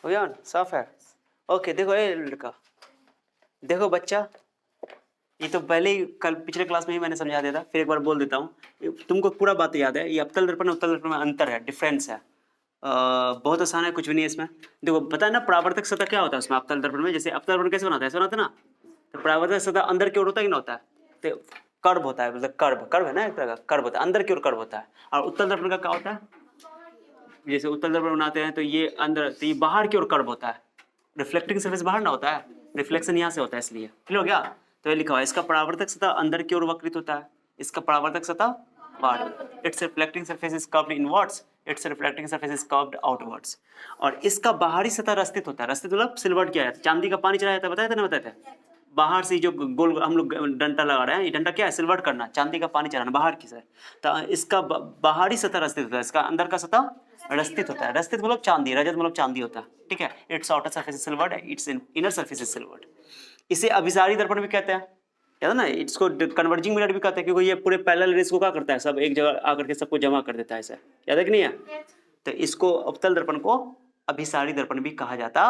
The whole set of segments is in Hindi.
हो गया, साफ है। ओके देखो ये लड़का, देखो बच्चा, ये तो पहले ही कल पिछले क्लास में ही मैंने समझा दिया था, फिर एक बार बोल देता हूँ, तुमको पूरा बात याद है। ये अवतल दर्पण उत्तल दर्पण में अंतर है, डिफरेंस है। बहुत आसान है, कुछ भी नहीं है इसमें। देखो पता है ना परावर्तक सतह क्या होता है उसमें, अवतल दर्पण में। जैसे अवतल दर्पण कैसे बनाता है, ऐसे बनाता है ना, तो परावर्तक सतह अंदर की ओर होता है कि ना होता है, तो कर्व होता है, मतलब कर्व है ना, एक तरह का कर्व होता है, अंदर की ओर कर्व होता है। और उत्तल दर्पण का क्या होता है, जैसे उत्तल दर्पण बनाते हैं तो ये अंदर, तो ये बाहर की ओर कर्व होता है। रिफ्लेक्टिंग सरफेस बाहर ना होता है, रिफ्लेक्शन यहाँ से होता है, इसलिए क्लियर हो गया। तो ये लिखा हुआ है, इसका परावर्तक सतह अंदर की ओर वक्रित होता है, इसका परावर्तक सतह बाहर। It's reflecting surface is curved inwards, it's reflecting surface is curved outwards. और इसका बाहरी सतह रस्तित होता है, रस्तित मतलब सिल्वर्ड किया है, चांदी का पानी चढ़ाया जाता है, बताया था ना, बताया था। बाहर से जो गोल हम लोग डंडा लगा रहे हैं, ये डंडा क्या है, सिल्वर्ड करना, चांदी का पानी चढ़ाना बाहर की से। तो इसका बाहरी सतह रस्तित होता है, इसका अंदर का सतह रस्तित होता है। रस्तित मतलब चांदी, रजत मतलब चांदी होता है, ठीक है। It's outer surface is silvered, it's inner surface is silvered. इसे अभिसारी दर्पण भी कहते हैं, याद है ना, इसको कन्वर्जिंग मिरर भी कहते हैं, क्योंकि ये पूरे पैरेलल रेस को क्या करता है, सब एक जगह आकर के सबको जमा कर देता है, ऐसा याद है कि नहीं है। तो इसको अवतल दर्पण को अभिसारी दर्पण भी कहा जाता।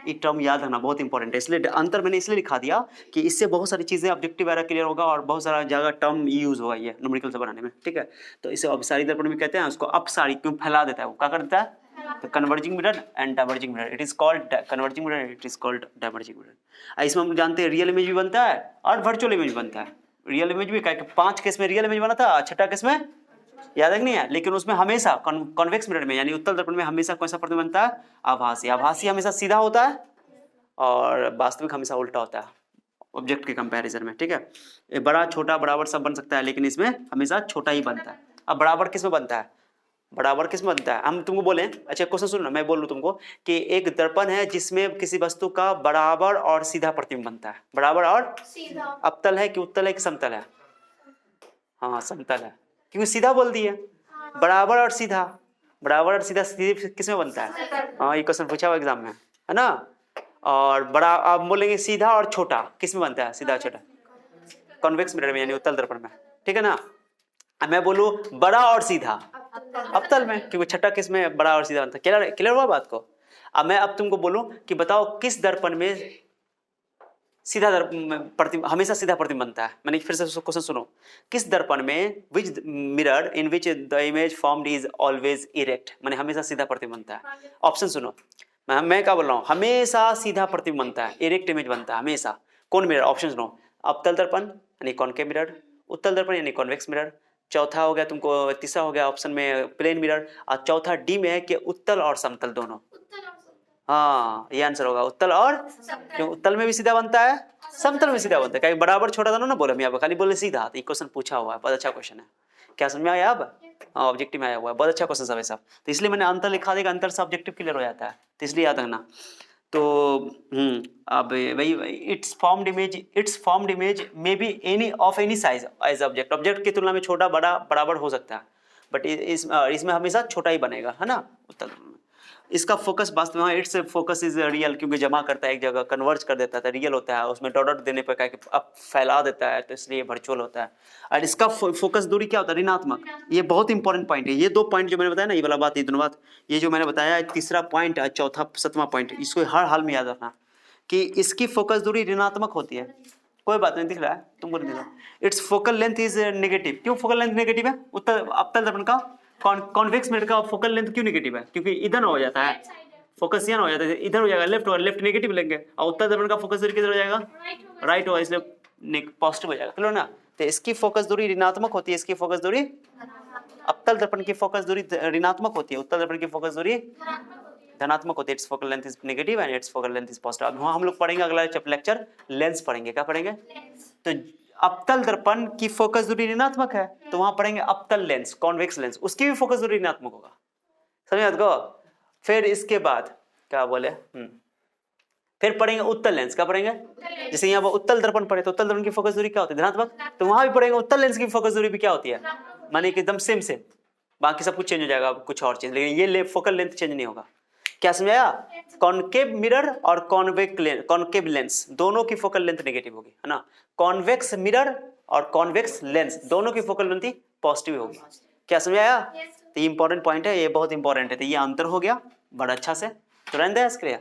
ये टर्म याद रखना बहुत इंपॉर्टेंट है, इसलिए अंतर मैंने इसलिए लिखा दिया कि इससे बहुत सारी चीजें ऑब्जेक्टिव वगैरह क्लियर होगा और बहुत सारा जगह टर्म यूज होगा ये न्यूमेरिकल से बनाने में, ठीक है। तो इसे अभिसारी दर्पण भी कहते हैं, उसको अपसारी क्यों फैला देता है, वो क्या कर देता है, तो converging mirror and diverging mirror, it is called converging mirror, it is called diverging mirror. इसमें हम जानते हैं रियल इमेज भी बनता है और वर्चुअल इमेज बनता है। रियल इमेज भी 5 केस में रियल इमेज बना था, 6ठा केस में याद है कि नहीं है, लेकिन उसमें हमेशा कॉन्वेक्स मिरर में यानी उत्तल दर्पण में हमेशा कौन सा प्रतिबिंब बनता है, आभासी। आभासी हमेशा सीधा होता है और वास्तविक हमेशा उल्टा होता है ऑब्जेक्ट के कंपैरिजन में, ठीक है। ये बड़ा छोटा बराबर सब बन सकता है, लेकिन इसमें हमेशा छोटा ही बनता है। अब बराबर किस में बनता है, बराबर किस में बनता है, हम तुमको बोले, अच्छा क्वेश्चन सुनो ना, मैं बोल लूँ तुमको कि एक दर्पण है जिसमें किसी वस्तु का बराबर और सीधा प्रतिबिंब बनता है, बराबर और सीधा। अवतल है कि उत्तल है कि समतल है, हाँ समतल है, क्योंकि सीधा बोल दिए। बराबर और सीधा, बराबर और सीधा सीधे किस में बनता है, हाँ ये क्वेश्चन पूछा हुआ एग्जाम में, है ना। और बड़ा आप बोलेंगे सीधा और छोटा किस में बनता है, सीधा छोटा कॉन्वेक्स मिरर में यानी उत्तल दर्पण में, ठीक है ना। अब मैं बोलूं बड़ा और सीधा अवतल में, क्योंकि छठा किस में बड़ा और सीधा बनता है, क्लियर क्लियर हुआ बात को। अब मैं अब तुमको बोलूं कि बताओ किस दर्पण में सीधा प्रतिबिंब हमेशा सीधा प्रतिबिंब बनता है। मैंने फिर से क्वेश्चन सुनो, किस दर्पण में विच mirror in which the image formed is always erect, माने हमेशा सीधा प्रतिबिंब बनता है। ऑप्शन सुनो, मैं क्या बोल रहा हूँ, हमेशा सीधा प्रतिबिंब बनता है, इरेक्ट इमेज बनता है हमेशा। कौन मिरर, ऑप्शन सुनो, अवतल दर्पण यानी कॉनकेव मिरर, उत्तल दर्पण यानी कॉन्वेक्स मिरर, चौथा हो गया तुमको, तीसरा हो गया ऑप्शन में प्लेन मिरर, और चौथा डी में है कि उत्तल और समतल दोनों। हाँ ये आंसर होगा, उत्तल और, क्यों उत्तल में भी सीधा बनता है, समतल में सीधा बनता है, कहीं बराबर छोटा दोनों ना बोले, मैं खाली बोले सीधा। तो ये क्वेश्चन पूछा हुआ है, बहुत अच्छा क्वेश्चन है, क्या समझ में आया अब, हाँ ऑब्जेक्टिव में आया हुआ है, बहुत अच्छा क्वेश्चन सब। तो इसलिए मैंने अंतर लिखा देगा, अंतर से ऑब्जेक्टिव क्लियर हो जाता है, तो इसलिए याद रखना। तो अब वही it's formed image may be any of any size as object, object की तुलना में छोटा बड़ा बराबर हो सकता है, बट इसमें हमेशा छोटा ही बनेगा, है ना उत्तल। इसका फोकस वास्तव में इट्स फोकस इज रियल, क्योंकि जमा करता है एक जगह, कन्वर्ज कर देता है, रियल होता है, उसमें डॉट देने पर क्या अब फैला देता है, तो इसलिए वर्चुअल होता है। और इसका फोकस दूरी क्या होता है, ऋणात्मक। ये बहुत इंपॉर्टेंट पॉइंट है, ये दो पॉइंट जो मैंने बताया ना, ये वाला बात, ये दोनों बात, ये जो मैंने बताया तीसरा पॉइंट और चौथा सातवां पॉइंट, इसको हर हाल में याद रखना कि इसकी फोकस दूरी ऋणात्मक होती है। कोई बात नहीं, दिख रहा है तुमको नहीं दिख रहा, it's focal length is negative. क्यों फोकल लेंथ नेगेटिव है, उत्तर अवतल दर्पण का कॉन्वेक्स मिरर का फोकल लेंथ क्यों नेगेटिव है, क्योंकि इधर हो जाता है फोकस, यहाँ हो जाता है, इधर हो जाएगा लेफ्ट, और लेफ्ट नेगेटिव लेंगे, और उत्तर दर्पण का फोकस दूरी किधर हो जाएगा, राइट होगा, इसलिए पॉजिटिव हो जाएगा, क्लियर ना। तो इसकी फोकस दूरी ऋणात्मक होती है, इसकी फोकस दूरी, अवतल दर्पण की फोकस दूरी ऋणात्मक होती है, उत्तर दर्पण की फोकस दूरी धनात्मक होती है, it's focal length is negative and it's focal length is positive. अब हम लोग पढ़ेंगे अगला लेक्चर लेंस पढ़ेंगे, क्या पढ़ेंगे, तो अवतल दर्पण की फोकस दूरी ऋणात्मक है, तो वहां पढ़ेंगे अवतल लेंस, कॉन्वेक्स लेंस, उसकी भी फोकस दूरी ऋणात्मक होगा, समझ को। फिर इसके बाद क्या बोले, फिर पढ़ेंगे उत्तल लेंस, क्या पढ़ेंगे, जैसे यहाँ पर उत्तल दर्पण पढ़े तो उत्तल दर्पण की फोकस दूरी क्या होती है, धनात्मक, तो वहां भी पढ़ेंगे उत्तल लेंस की फोकस दूरी भी क्या होती है, माने कि एकदम सेम सेम, बाकी सब कुछ चेंज हो जाएगा, कुछ और चेंज, लेकिन ये फोकल लेंथ चेंज नहीं होगा। क्या समझाया, कॉनकेव मिरर और कॉनकेव लेंस दोनों की फोकल लेंथ नेगेटिव होगी, है ना। कॉन्वेक्स मिरर और कॉन्वेक्स लेंस दोनों की फोकल लेंथ पॉजिटिव होगी। क्या समझाया, तो ये इंपॉर्टेंट पॉइंट है, ये बहुत इंपॉर्टेंट है। तो ये अंतर हो गया बड़ा अच्छा से। तो रहने दे क्रिया।